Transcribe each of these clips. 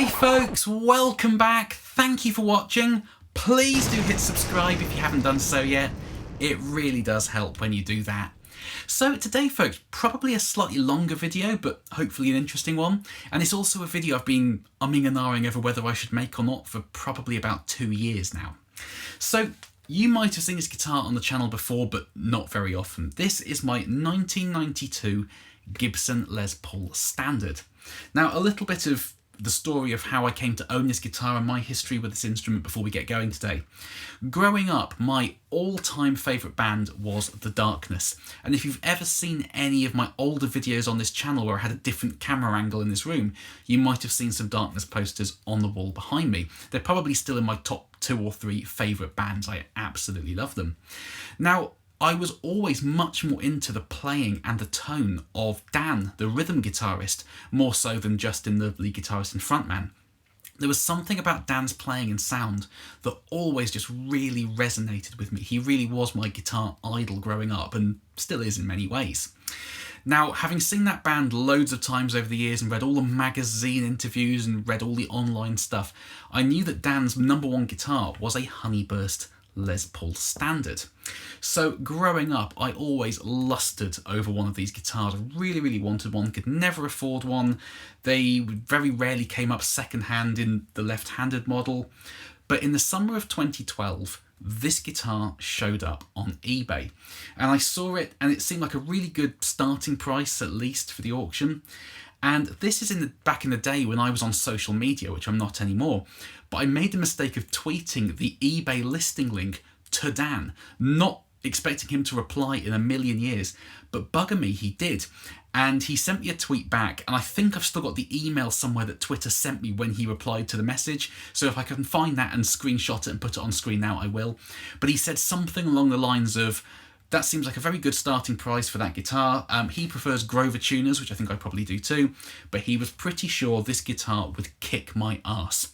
Hi folks, welcome back. Thank you for watching. Please do hit subscribe if you haven't done so yet. It really does help when you do that. So today folks, probably a slightly longer video, but hopefully an interesting one. And it's also a video I've been umming and ahhing over whether I should make or not for probably about 2 years now. So you might have seen this guitar on the channel before, but not very often. This is my 1992 Gibson Les Paul Standard. Now, a little bit of the story of how I came to own this guitar and my history with this instrument before we get going today. Growing up, my all-time favourite band was The Darkness, and if you've ever seen any of my older videos on this channel where I had a different camera angle in this room, you might have seen some Darkness posters on the wall behind me. They're probably still in my top 2 or 3 favourite bands. I absolutely love them. Now, I was always much more into the playing and the tone of Dan, the rhythm guitarist, more so than Justin, the lead guitarist and frontman. There was something about Dan's playing and sound that always just really resonated with me. He really was my guitar idol growing up, and still is in many ways. Now, having seen that band loads of times over the years and read all the magazine interviews and read all the online stuff, I knew that Dan's #1 guitar was a Honeyburst Les Paul Standard. So growing up, I always lusted over one of these guitars. I really wanted one, could never afford one. They very rarely came up secondhand in the left-handed model. But in the summer of 2012, this guitar showed up on eBay. And I saw it, and it seemed like a really good starting price, at least for the auction. And this is back in the day when I was on social media, which I'm not anymore. But I made the mistake of tweeting the eBay listing link to Dan, not expecting him to reply in a million years. But bugger me, he did. And he sent me a tweet back, and I think I've still got the email somewhere that Twitter sent me when he replied to the message. So if I can find that and screenshot it and put it on screen now, I will. But he said something along the lines of, "That seems like a very good starting price for that guitar. He prefers Grover tuners, which I think I probably do too, but he was pretty sure this guitar would kick my ass."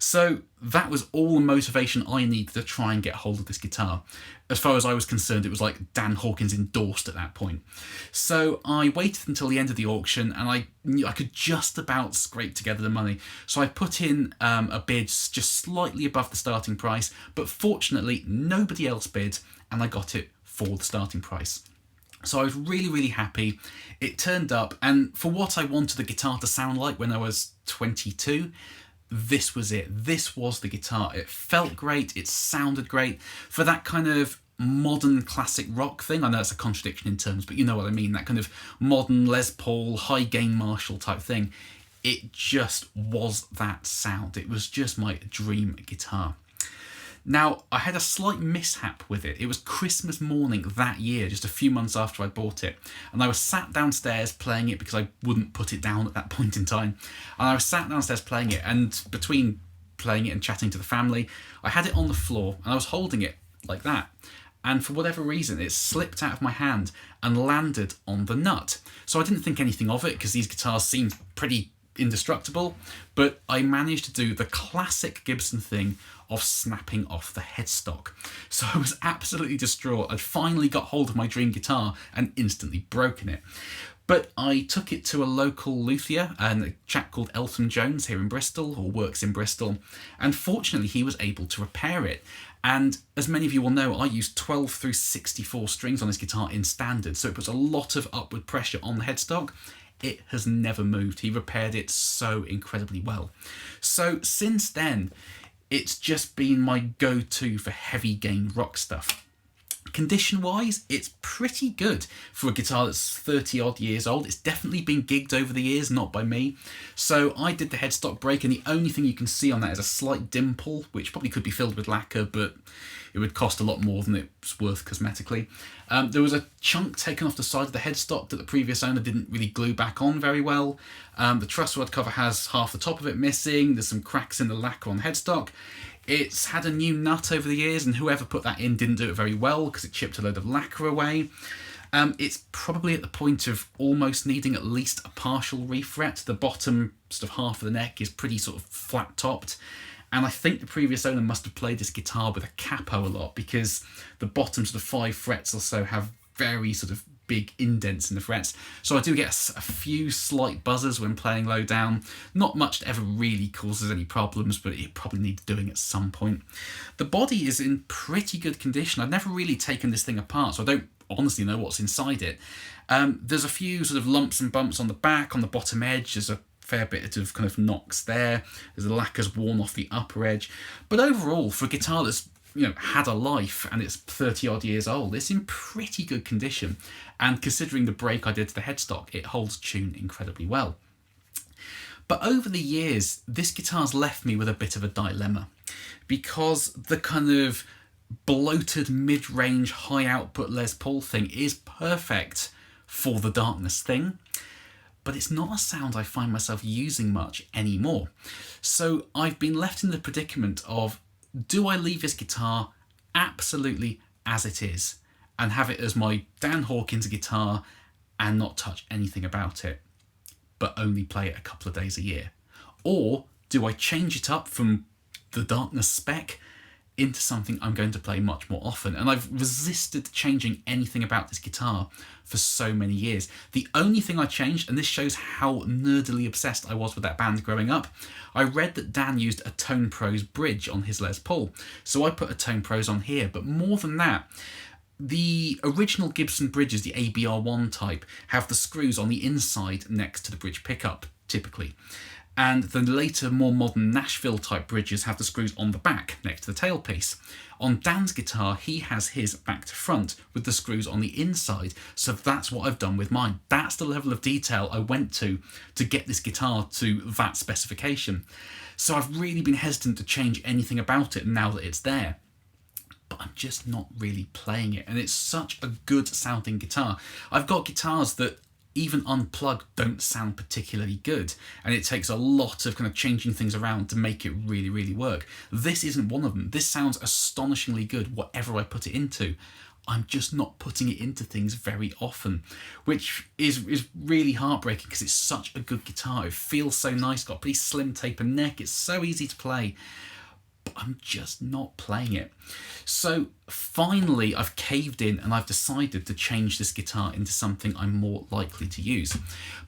So that was all the motivation I needed to try and get hold of this guitar. As far as I was concerned, it was like Dan Hawkins endorsed at that point. So I waited until the end of the auction, and I knew I could just about scrape together the money. So I put in a bid just slightly above the starting price, but fortunately nobody else bid, and I got it for the starting price. So I was really happy. It turned up, and for what I wanted the guitar to sound like when I was 22, this was it. This was the guitar. It felt great. It sounded great. For that kind of modern classic rock thing, I know it's a contradiction in terms, but you know what I mean, that kind of modern Les Paul, high gain Marshall type thing. It just was that sound. It was just my dream guitar. Now, I had a slight mishap with it. It was Christmas morning that year, just a few months after I bought it. And I was sat downstairs playing it because I wouldn't put it down at that point in time. And I was sat downstairs playing it, and between playing it and chatting to the family, I had it on the floor and I was holding it like that. And for whatever reason, it slipped out of my hand and landed on the nut. So I didn't think anything of it because these guitars seemed pretty indestructible, but I managed to do the classic Gibson thing of snapping off the headstock. So I was absolutely distraught. I'd finally got hold of my dream guitar and instantly broken it. But I took it to a local luthier, and a chap called Elton Jones here in Bristol, or works in Bristol, and fortunately he was able to repair it. And as many of you will know, I use 12 through 64 strings on this guitar in standard, so it puts a lot of upward pressure on the headstock. It has never moved. He repaired it so incredibly well. So since then, it's just been my go-to for heavy gain rock stuff. Condition-wise, it's pretty good for a guitar that's 30 odd years old. It's definitely been gigged over the years, not by me. So I did the headstock break, and the only thing you can see on that is a slight dimple, which probably could be filled with lacquer, but it would cost a lot more than it's worth cosmetically. There was a chunk taken off the side of the headstock that the previous owner didn't really glue back on very well. The truss rod cover has half the top of it missing. There's some cracks in the lacquer on the headstock. It's had a new nut over the years, and whoever put that in didn't do it very well because it chipped a load of lacquer away. It's probably at the point of almost needing at least a partial refret. The bottom sort of half of the neck is pretty sort of flat topped. And I think the previous owner must have played this guitar with a capo a lot, because the bottom sort of 5 frets or so have very sort of big indents in the frets. So I do get a few slight buzzers when playing low down. Not much that ever really causes any problems, but it probably needs doing at some point. The body is in pretty good condition. I've never really taken this thing apart, so I don't honestly know what's inside it. There's a few sort of lumps and bumps on the back, on the bottom edge. There's a fair bit of kind of knocks there. There's the lacquer's worn off the upper edge. But overall, for a guitar that's had a life and it's 30 odd years old, it's in pretty good condition. And considering the break I did to the headstock, it holds tune incredibly well. But over the years, this guitar's left me with a bit of a dilemma, because the kind of bloated mid-range high output Les Paul thing is perfect for the darkness thing, but it's not a sound I find myself using much anymore. So I've been left in the predicament of, do I leave this guitar absolutely as it is and have it as my Dan Hawkins guitar and not touch anything about it, but only play it a couple of days a year? Or do I change it up from the darkness spec into something I'm going to play much more often? And I've resisted changing anything about this guitar for so many years. The only thing I changed, and this shows how nerdily obsessed I was with that band growing up, I read that Dan used a Tone Pros bridge on his Les Paul, so I put a Tone Pros on here. But more than that, the original Gibson bridges, the ABR1 type, have the screws on the inside next to the bridge pickup, typically. And the later, more modern Nashville type bridges have the screws on the back next to the tailpiece. On Dan's guitar, he has his back to front with the screws on the inside. So that's what I've done with mine. That's the level of detail I went to get this guitar to that specification. So I've really been hesitant to change anything about it now that it's there. But I'm just not really playing it. And it's such a good sounding guitar. I've got guitars that even unplugged don't sound particularly good, and it takes a lot of kind of changing things around to make it really, really work. This isn't one of them. This sounds astonishingly good whatever I put it into. I'm just not putting it into things very often, which is really heartbreaking because it's such a good guitar. It feels so nice, got a pretty slim taper neck, it's so easy to play, but I'm just not playing it. So finally I've caved in and I've decided to change this guitar into something I'm more likely to use.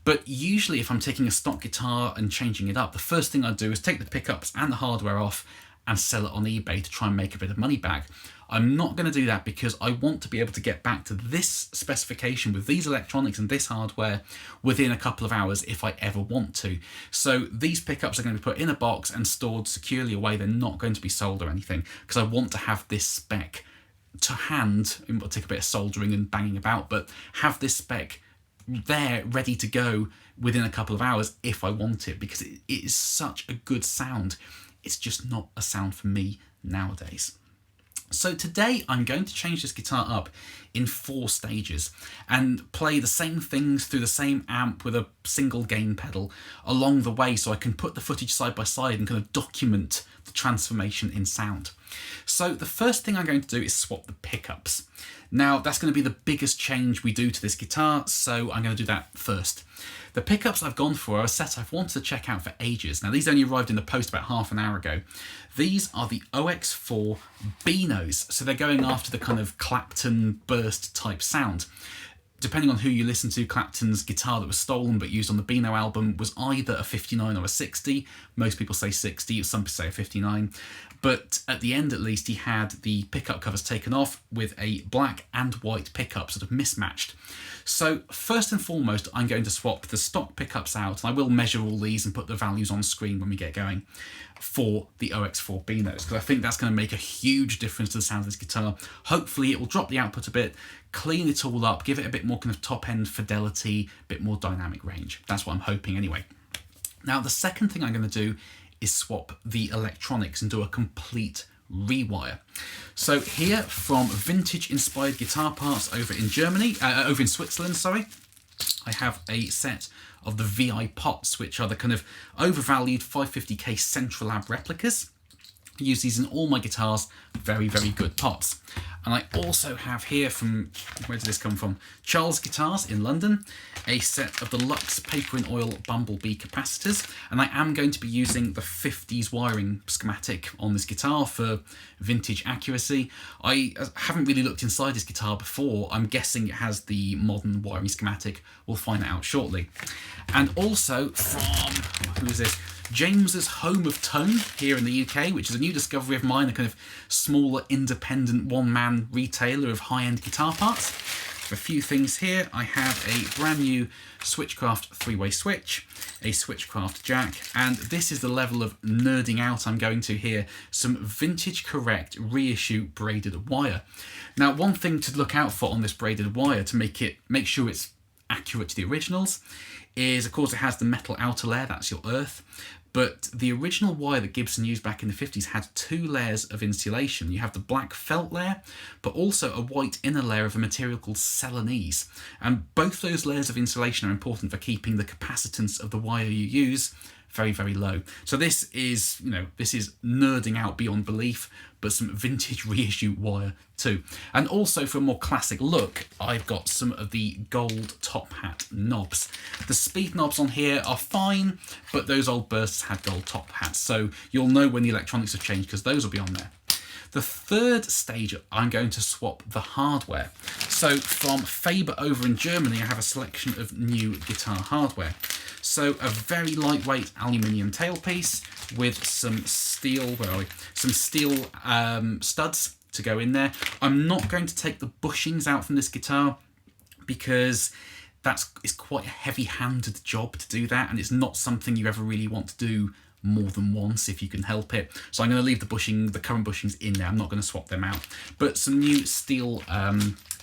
But usually if I'm taking a stock guitar and changing it up, the first thing I do is take the pickups and the hardware off and sell it on eBay to try and make a bit of money back. I'm not going to do that because I want to be able to get back to this specification with these electronics and this hardware within a couple of hours if I ever want to. So these pickups are going to be put in a box and stored securely away. They're not going to be sold or anything because I want to have this spec to hand. It will take a bit of soldering and banging about, but have this spec there ready to go within a couple of hours if I want it, because it is such a good sound. It's just not a sound for me nowadays. So today I'm going to change this guitar up in 4 stages and play the same things through the same amp with a single gain pedal along the way, so I can put the footage side by side and kind of document the transformation in sound. So the first thing I'm going to do is swap the pickups. Now that's going to be the biggest change we do to this guitar, so I'm going to do that first. The pickups I've gone for are a set I've wanted to check out for ages. Now these only arrived in the post about half an hour ago. These are the OX4 Beanos, so they're going after the kind of Clapton burst type sound. Depending on who you listen to, Clapton's guitar that was stolen but used on the Beano album was either a 59 or a 60. Most people say 60, some people say a 59. But at the end, at least, he had the pickup covers taken off with a black and white pickup sort of mismatched. So first and foremost, I'm going to swap the stock pickups out, and I will measure all these and put the values on screen when we get going for the OX4 Beanos, because I think that's going to make a huge difference to the sound of this guitar. Hopefully it will drop the output a bit, clean it all up, give it a bit more kind of top-end fidelity, a bit more dynamic range. That's what I'm hoping anyway. Now the second thing I'm going to do is swap the electronics and do a complete rewire. So here from Vintage Inspired Guitar Parts over in Switzerland, I have a set of the VI pots, which are the kind of overvalued 550k Central Lab replicas. I use these in all my guitars, very, very good pots. And I also have here from, where did this come from? Charles Guitars in London, a set of the Lux Paper in Oil Bumblebee capacitors. And I am going to be using the 50s wiring schematic on this guitar for vintage accuracy. I haven't really looked inside this guitar before. I'm guessing it has the modern wiring schematic. We'll find that out shortly. And also from, who is this? James's Home of Tone here in the UK, which is a new discovery of mine, a kind of smaller independent one-man retailer of high-end guitar parts. For a few things here, I have a brand new Switchcraft three-way switch, a Switchcraft jack, and this is the level of nerding out I'm going to here, some vintage correct reissue braided wire. Now, one thing to look out for on this braided wire to make sure it's accurate to the originals is, of course, it has the metal outer layer, that's your earth, but the original wire that Gibson used back in the 50s had two layers of insulation. You have the black felt layer, but also a white inner layer of a material called Celanese. And both those layers of insulation are important for keeping the capacitance of the wire you use very, very low. So this is, this is nerding out beyond belief, but some vintage reissue wire too. And also for a more classic look, I've got some of the gold top hat knobs. The speed knobs on here are fine, but those old bursts had gold top hats. So you'll know when the electronics have changed because those will be on there. The third stage, I'm going to swap the hardware. So from Faber over in Germany, I have a selection of new guitar hardware. So a very lightweight aluminium tailpiece with some steel, studs to go in there. I'm not going to take the bushings out from this guitar because it's quite a heavy-handed job to do that, and it's not something you ever really want to do more than once if you can help it. So I'm going to leave the current bushings in there. I'm not going to swap them out. But some new steel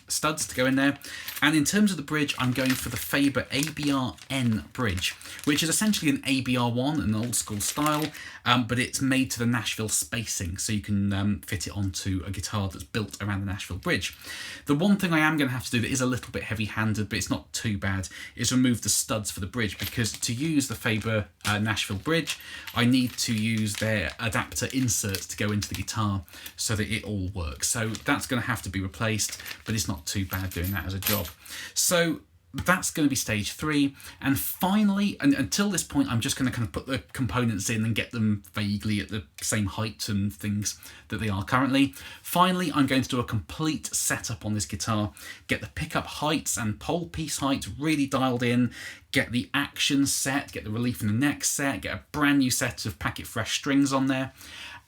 studs to go in there. And in terms of the bridge, I'm going for the Faber ABR-N bridge, which is essentially an ABR1, an old school style, but it's made to the Nashville spacing, so you can fit it onto a guitar that's built around the Nashville bridge. The one thing I am going to have to do that is a little bit heavy-handed, but it's not too bad, is remove the studs for the bridge, because to use the Faber Nashville bridge, I need to use their adapter insert to go into the guitar so that it all works. So that's going to have to be replaced, but it's not too bad doing that as a job. So that's going to be stage 3. And finally, and until this point, I'm just going to kind of put the components in and get them vaguely at the same height and things that they are currently. Finally, I'm going to do a complete setup on this guitar, get the pickup heights and pole piece heights really dialed in, get the action set, get the relief in the neck set, get a brand new set of Packet Fresh strings on there,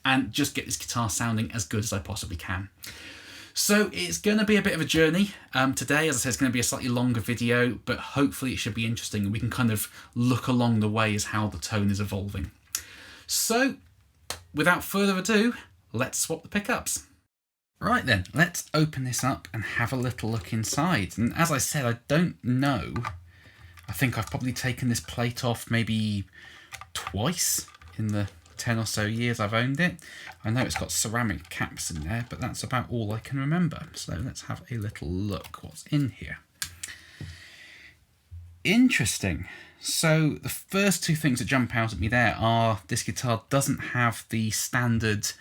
and just get this guitar sounding as good as I possibly can. So it's going to be a bit of a journey today. As I said, it's going to be a slightly longer video, but hopefully it should be interesting and we can kind of look along the way as how the tone is evolving. So without further ado, let's swap the pickups. Right then, let's open this up and have a little look inside. And as I said, I don't know. I think I've probably taken this plate off maybe twice in the 10 or so years I've owned it. I know it's got ceramic caps in there, but that's about all I can remember. So let's have a little look what's in here. Interesting. So the first two things that jump out at me there are this guitar doesn't have the standard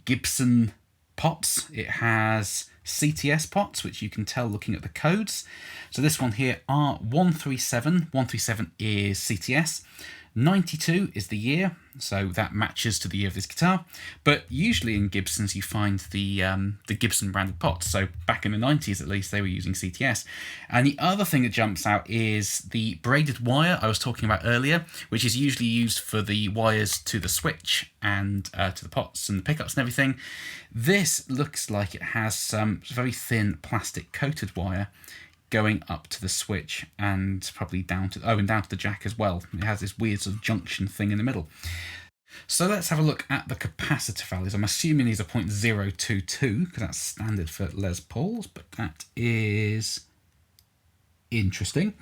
Gibson pots. It has CTS pots, which you can tell looking at the codes. So this one here, R137. 137 is CTS. 92 is the year, so that matches to the year of this guitar. But usually in Gibsons you find the Gibson branded pots. So back in the 90s at least they were using CTS. And the other thing that jumps out is the braided wire I was talking about earlier, which is usually used for the wires to the switch and to the pots and the pickups and everything. This looks like it has some very thin plastic coated wire going up to the switch and probably down to the jack as well. It has this weird sort of junction thing in the middle. So let's have a look at the capacitor values. I'm assuming these are 0.022 because that's standard for Les Pauls, but that is interesting.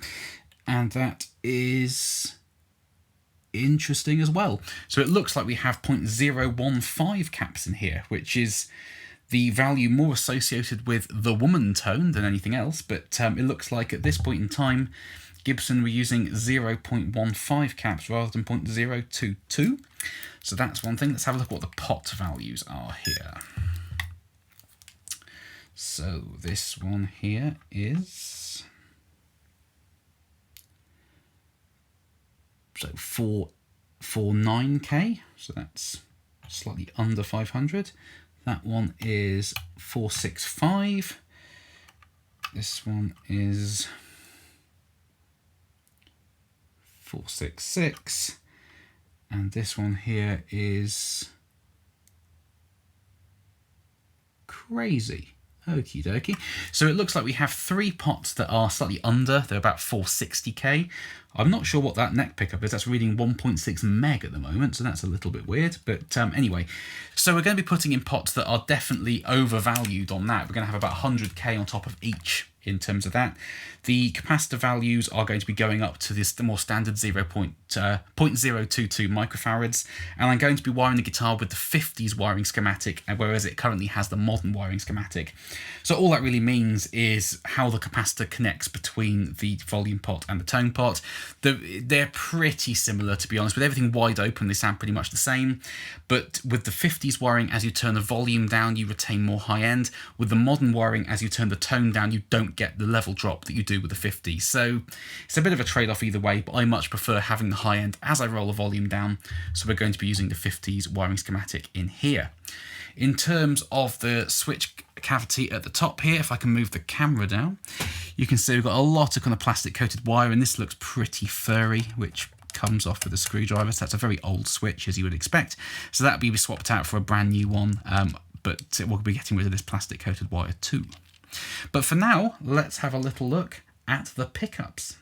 And that is interesting as well. So it looks like we have 0.015 caps in here, which is the value more associated with the woman tone than anything else, but it looks like at this point in time, Gibson we're using 0.15 caps rather than 0.022. So that's one thing. Let's have a look at what the pot values are here. So this one here is 449k, so that's slightly under 500. That one is 465. This one is 466. And this one here is crazy. Okie dokie. So it looks like we have 3 pots that are slightly under. They're about 460k. I'm not sure what that neck pickup is. That's reading 1.6 meg at the moment, so that's a little bit weird. But anyway, so we're going to be putting in pots that are definitely overvalued on that. We're going to have about 100k on top of each in terms of that. The capacitor values are going to be going up to the more standard 0.022 microfarads, and I'm going to be wiring the guitar with the 50s wiring schematic, whereas it currently has the modern wiring schematic. So all that really means is how the capacitor connects between the volume pot and the tone pot. They're pretty similar, to be honest. With everything wide open, they sound pretty much the same, but with the 50s wiring, as you turn the volume down, you retain more high end. With the modern wiring, as you turn the tone down, you don't get the level drop that you do with the 50s. So it's a bit of a trade-off either way, but I much prefer having the high end as I roll the volume down. So we're going to be using the 50s wiring schematic in here. In terms of the switch cavity at the top here, if I can move the camera down, you can see we've got a lot of kind of plastic coated wire, and this looks pretty furry, which comes off with a screwdriver. So that's a very old switch, as you would expect. So that'll be swapped out for a brand new one, but we'll be getting rid of this plastic coated wire too. But for now, let's have a little look at the pickups.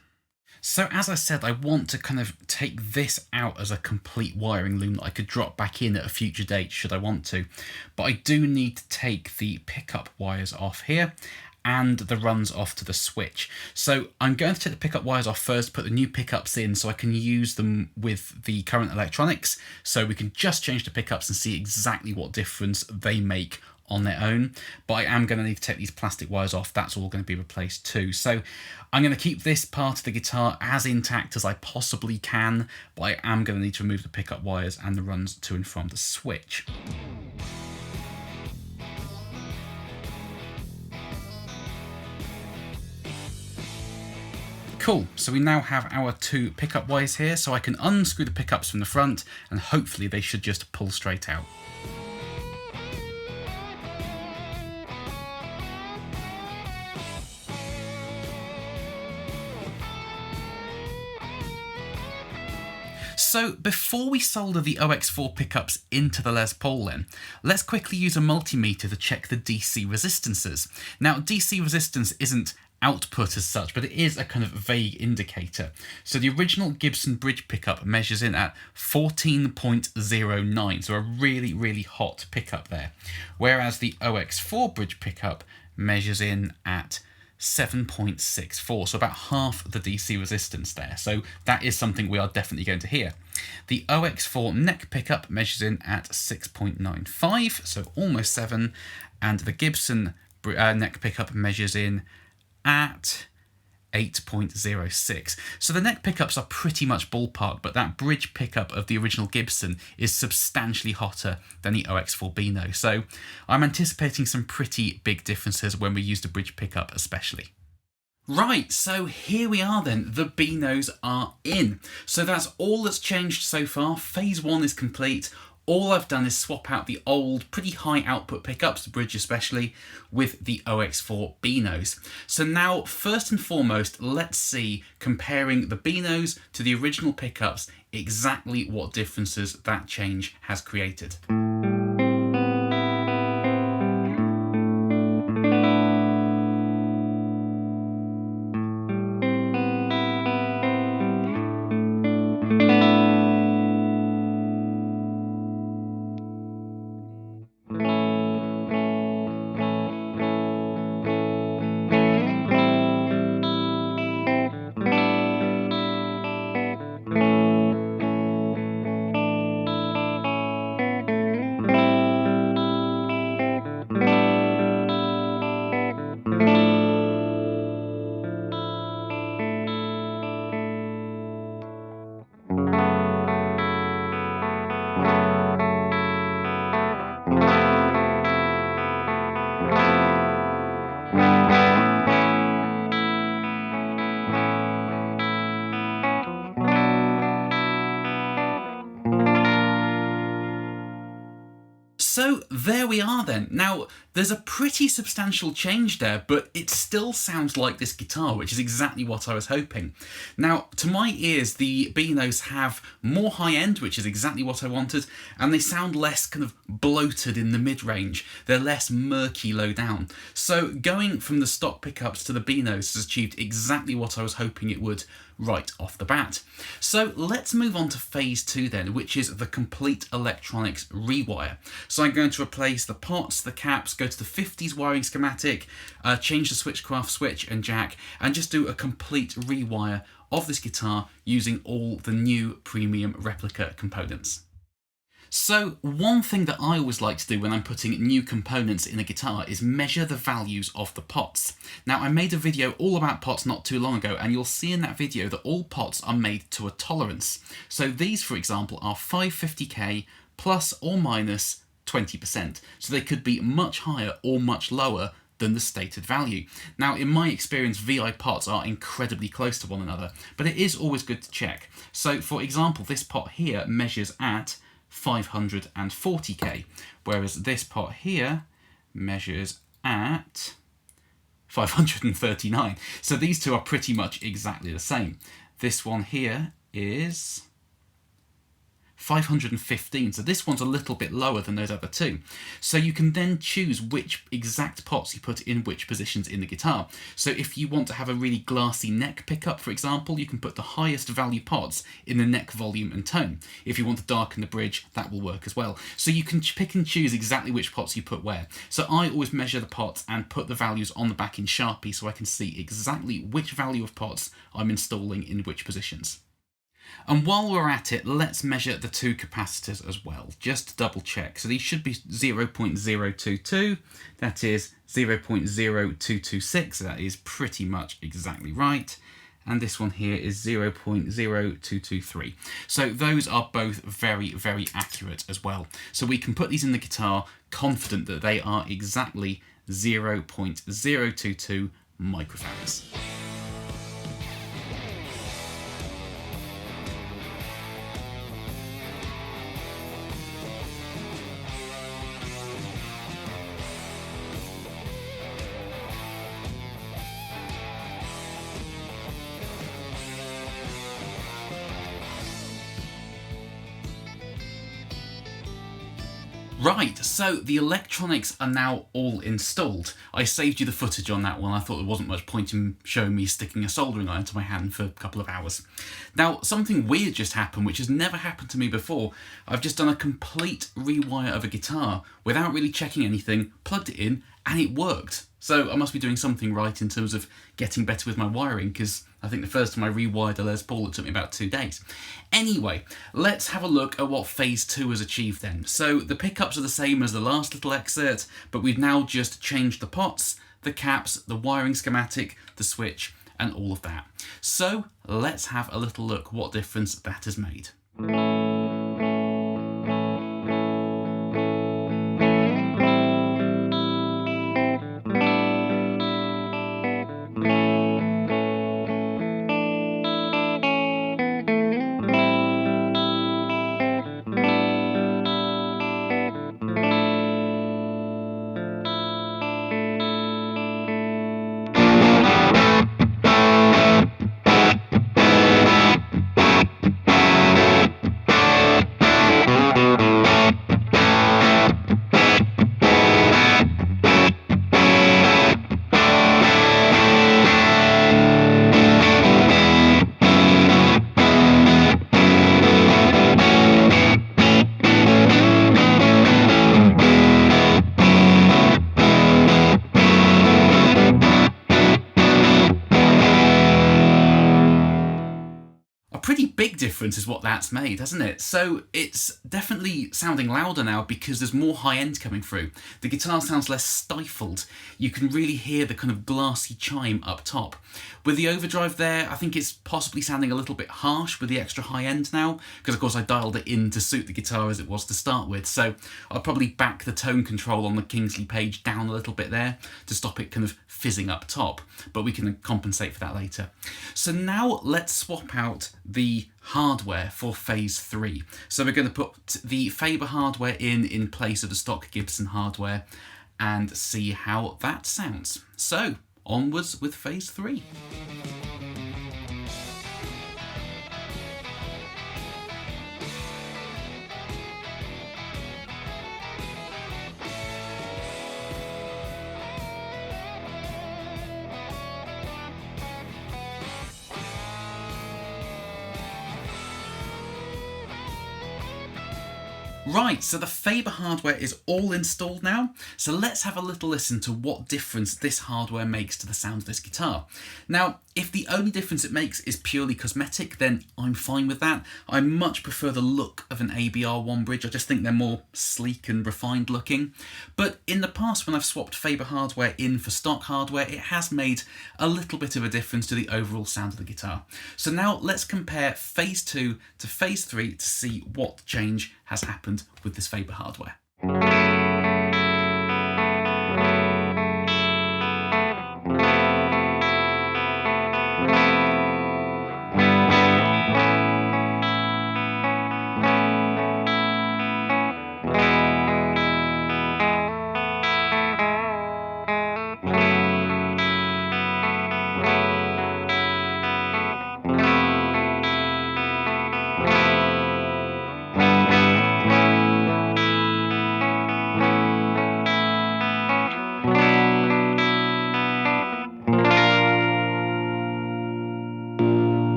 So as I said, I want to kind of take this out as a complete wiring loom that I could drop back in at a future date should I want to. But I do need to take the pickup wires off here and the runs off to the switch. So I'm going to take the pickup wires off first, put the new pickups in so I can use them with the current electronics. So we can just change the pickups and see exactly what difference they make on their own, but I am going to need to take these plastic wires off. That's all going to be replaced too. So I'm going to keep this part of the guitar as intact as I possibly can, but I am going to need to remove the pickup wires and the runs to and from the switch. Cool, so we now have our 2 pickup wires here, so I can unscrew the pickups from the front and hopefully they should just pull straight out. So before we solder the OX4 pickups into the Les Paul then, let's quickly use a multimeter to check the DC resistances. Now DC resistance isn't output as such, but it is a kind of vague indicator. So the original Gibson bridge pickup measures in at 14.09, so a really hot pickup there. Whereas the OX4 bridge pickup measures in at 7.64, so about half the DC resistance there. So that is something we are definitely going to hear. The OX4 neck pickup measures in at 6.95, so almost 7, and the Gibson neck pickup measures in at 8.06. So the neck pickups are pretty much ballpark, but that bridge pickup of the original Gibson is substantially hotter than the OX4 Beano. So I'm anticipating some pretty big differences when we use the bridge pickup especially. Right, so here we are then, the Beanos are in. So that's all that's changed so far. Phase 1 is complete. All I've done is swap out the old, pretty high output pickups, the bridge especially, with the OX4 Beanos. So now, first and foremost, let's see, comparing the Beanos to the original pickups, exactly what differences that change has created. So there we are then. Now, there's a pretty substantial change there, but it still sounds like this guitar, which is exactly what I was hoping. Now, to my ears, the Beanos have more high end, which is exactly what I wanted, and they sound less kind of bloated in the mid-range. They're less murky low down. So going from the stock pickups to the Beanos has achieved exactly what I was hoping it would right off the bat. So let's move on to phase 2 then, which is the complete electronics rewire. So I'm going to replace the pots, the caps, go to the 50s wiring schematic, change the switchcraft switch and jack, and just do a complete rewire of this guitar using all the new premium replica components. So one thing that I always like to do when I'm putting new components in a guitar is measure the values of the pots. Now, I made a video all about pots not too long ago, and you'll see in that video that all pots are made to a tolerance. So these, for example, are 550K plus or minus 20%. So they could be much higher or much lower than the stated value. Now, in my experience, VI pots are incredibly close to one another, but it is always good to check. So for example, this pot here measures at 540K, whereas this pot here measures at 539. So these two are pretty much exactly the same. This one here is 515, so this one's a little bit lower than those other two. So you can then choose which exact pots you put in which positions in the guitar. So if you want to have a really glassy neck pickup, for example, you can put the highest value pots in the neck volume and tone. If you want to darken the bridge, that will work as well. So you can pick and choose exactly which pots you put where. So I always measure the pots and put the values on the back in Sharpie so I can see exactly which value of pots I'm installing in which positions. And while we're at it, let's measure the two capacitors as well, just to double check. So these should be 0.022, that is 0.0226, that is pretty much exactly right. And this one here is 0.0223. So those are both very, very accurate as well. So we can put these in the guitar confident that they are exactly 0.022 microfarads. Right, so the electronics are now all installed. I saved you the footage on that one. I thought there wasn't much point in showing me sticking a soldering iron to my hand for a couple of hours. Now, something weird just happened, which has never happened to me before. I've just done a complete rewire of a guitar without really checking anything, plugged it in, and it worked. So I must be doing something right in terms of getting better with my wiring, because I think the first time I rewired a Les Paul, it took me about 2 days. Anyway, let's have a look at what phase 2 has achieved then. So the pickups are the same as the last little excerpt, but we've now just changed the pots, the caps, the wiring schematic, the switch, and all of that. So let's have a little look what difference that has made. Big difference is what that's made, hasn't it? So it's definitely sounding louder now because there's more high end coming through. The guitar sounds less stifled. You can really hear the kind of glassy chime up top. With the overdrive there, I think it's possibly sounding a little bit harsh with the extra high end now, because of course I dialed it in to suit the guitar as it was to start with. So I'll probably back the tone control on the Kingsley page down a little bit there to stop it kind of fizzing up top, but we can compensate for that later. So now let's swap out the the hardware for phase 3. So we're going to put the Faber hardware in place of the stock Gibson hardware and see how that sounds. So onwards with phase 3. Right, so the Faber hardware is all installed now, so let's have a little listen to what difference this hardware makes to the sound of this guitar. Now, if the only difference it makes is purely cosmetic, then I'm fine with that. I much prefer the look of an ABR1 bridge. I just think they're more sleek and refined looking. But in the past, when I've swapped Faber hardware in for stock hardware, it has made a little bit of a difference to the overall sound of the guitar. So now let's compare phase 2 to phase 3 to see what change has happened with this Faber hardware.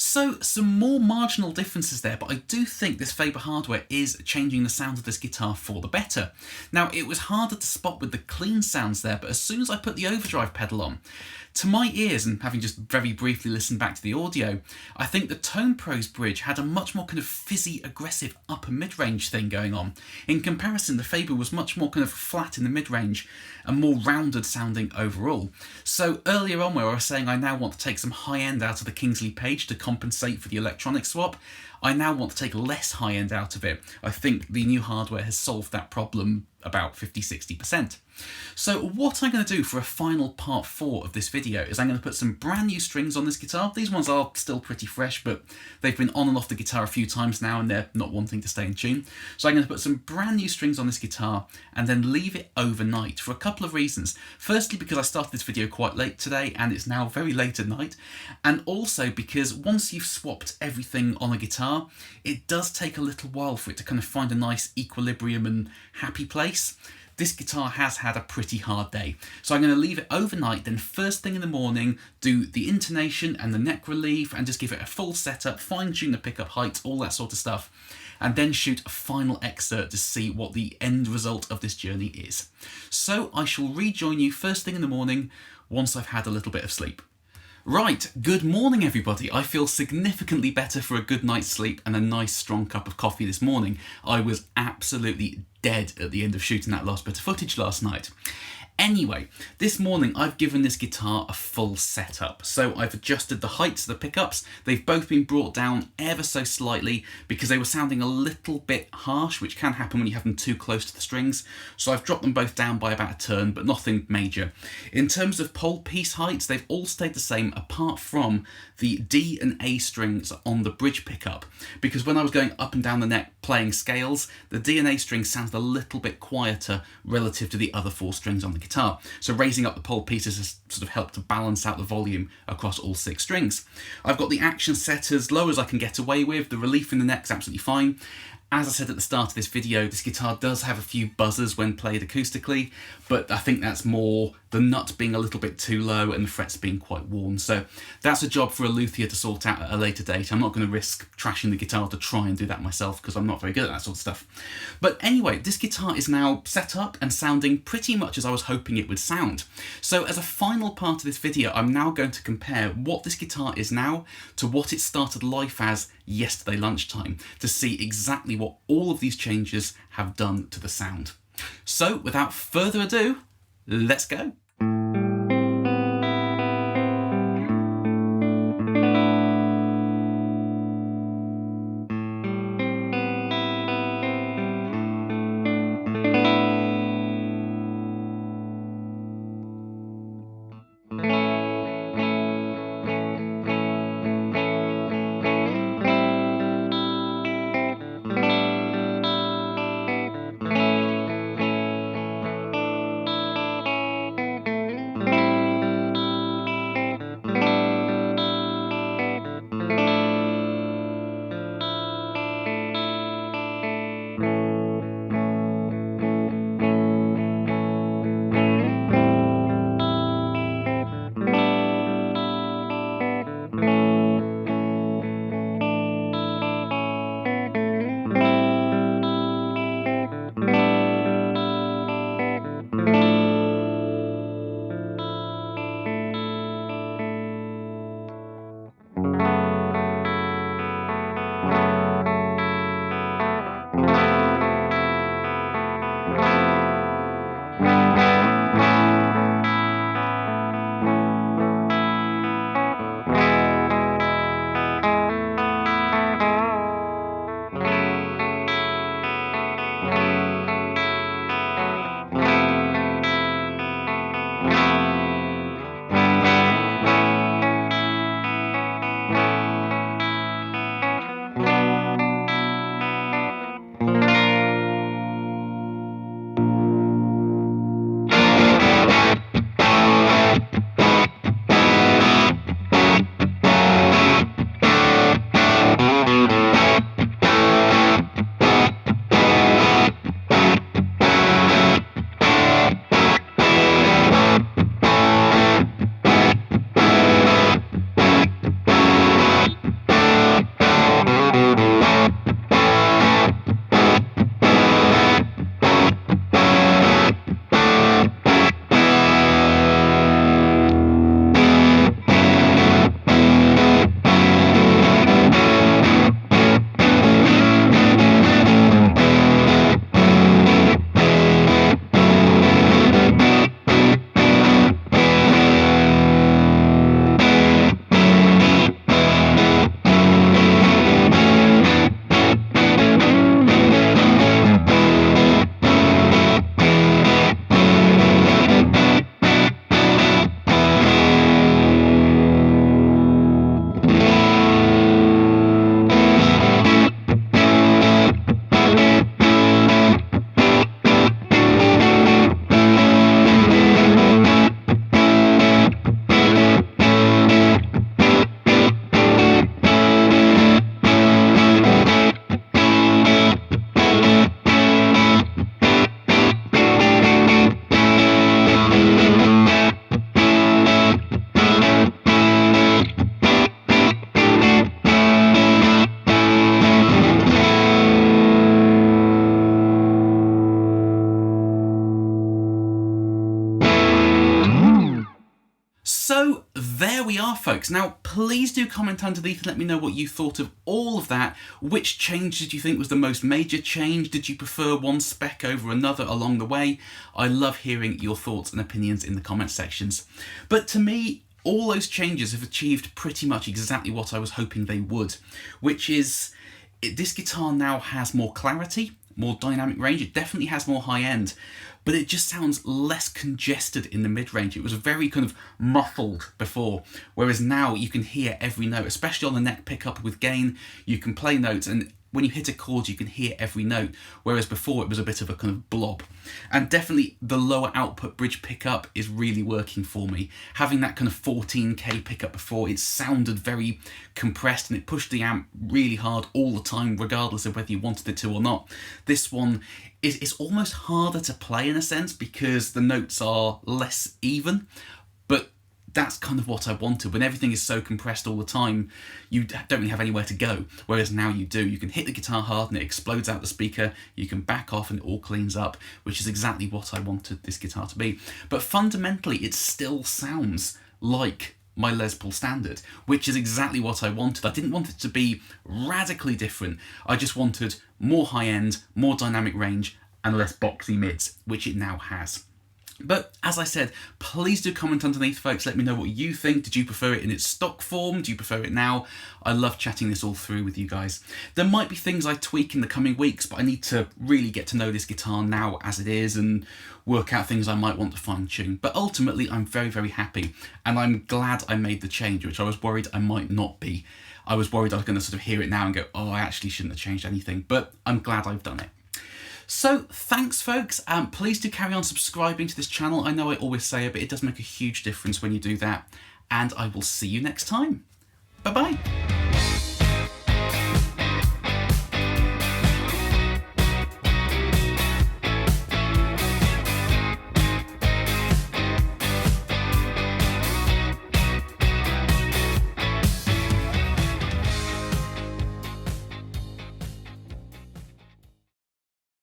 So some more marginal differences there, but I do think this Faber hardware is changing the sound of this guitar for the better. Now, it was harder to spot with the clean sounds there, but as soon as I put the overdrive pedal on, to my ears, and having just very briefly listened back to the audio, I think the Tone Pros bridge had a much more kind of fizzy, aggressive upper mid-range thing going on. In comparison, the Faber was much more kind of flat in the mid-range and more rounded sounding overall. So earlier on, where I was saying I now want to take some high-end out of the Kingsley Page to compensate for the electronic swap, I now want to take less high-end out of it. I think the new hardware has solved that problem about 50–60%. So what I'm going to do for a final part 4 of this video is I'm going to put some brand new strings on this guitar. These ones are still pretty fresh, but they've been on and off the guitar a few times now and they're not wanting to stay in tune. So I'm going to put some brand new strings on this guitar and then leave it overnight for a couple of reasons. Firstly, because I started this video quite late today and it's now very late at night. And also because once you've swapped everything on a guitar, it does take a little while for it to kind of find a nice equilibrium and happy place. This guitar has had a pretty hard day. So I'm going to leave it overnight, then first thing in the morning, do the intonation and the neck relief and just give it a full setup, fine tune the pickup heights, all that sort of stuff, and then shoot a final excerpt to see what the end result of this journey is. So I shall rejoin you first thing in the morning once I've had a little bit of sleep. Right, good morning everybody. I feel significantly better for a good night's sleep and a nice strong cup of coffee this morning. I was absolutely dead at the end of shooting that last bit of footage last night. Anyway, this morning I've given this guitar a full setup. So I've adjusted the heights of the pickups. They've both been brought down ever so slightly because they were sounding a little bit harsh, which can happen when you have them too close to the strings. So I've dropped them both down by about a turn, but nothing major. In terms of pole piece heights, they've all stayed the same apart from the D and A strings on the bridge pickup. Because when I was going up and down the neck playing scales, the D and A strings sounded a little bit quieter relative to the other 4 strings on the guitar. So raising up the pole pieces has sort of helped to balance out the volume across all 6 strings. I've got the action set as low as I can get away with, the relief in the neck's absolutely fine, As I said at the start of this video, this guitar does have a few buzzers when played acoustically, but I think that's more the nut being a little bit too low and the frets being quite worn. So that's a job for a luthier to sort out at a later date. I'm not going to risk trashing the guitar to try and do that myself because I'm not very good at that sort of stuff. But anyway, this guitar is now set up and sounding pretty much as I was hoping it would sound. So as a final part of this video, I'm now going to compare what this guitar is now to what it started life as yesterday lunchtime to see exactly what all of these changes have done to the sound. So without further ado, let's go. So there we are, folks. Now, please do comment underneath and let me know what you thought of all of that. Which change did you think was the most major change? Did you prefer one spec over another along the way? I love hearing your thoughts and opinions in the comment sections. But to me, all those changes have achieved pretty much exactly what I was hoping they would, which is this guitar now has more clarity, more dynamic range. It definitely has more high end, but it just sounds less congested in the mid-range. It was very kind of muffled before, whereas now you can hear every note, especially on the neck pickup with gain. You can play notes and when you hit a chord, you can hear every note, whereas before it was a bit of a kind of blob. And definitely the lower output bridge pickup is really working for me. Having that kind of 14K pickup before, it sounded very compressed and it pushed the amp really hard all the time, regardless of whether you wanted it to or not. This one is almost harder to play in a sense because the notes are less even, but that's kind of what I wanted. When everything is so compressed all the time, you don't really have anywhere to go, whereas now you do. You can hit the guitar hard and it explodes out the speaker, you can back off and it all cleans up, which is exactly what I wanted this guitar to be. But fundamentally, it still sounds like my Les Paul Standard, which is exactly what I wanted. I didn't want it to be radically different. I just wanted more high-end, more dynamic range, and less boxy mids, which it now has. But as I said, please do comment underneath, folks. Let me know what you think. Did you prefer it in its stock form? Do you prefer it now? I love chatting this all through with you guys. There might be things I tweak in the coming weeks, but I need to really get to know this guitar now as it is and work out things I might want to fine tune. But ultimately, I'm very, very happy. And I'm glad I made the change, which I was worried I might not be. I was worried I was going to sort of hear it now and go, oh, I actually shouldn't have changed anything. But I'm glad I've done it. So thanks, folks. Please do carry on subscribing to this channel. I know I always say it, but it does make a huge difference when you do that. And I will see you next time. Bye-bye.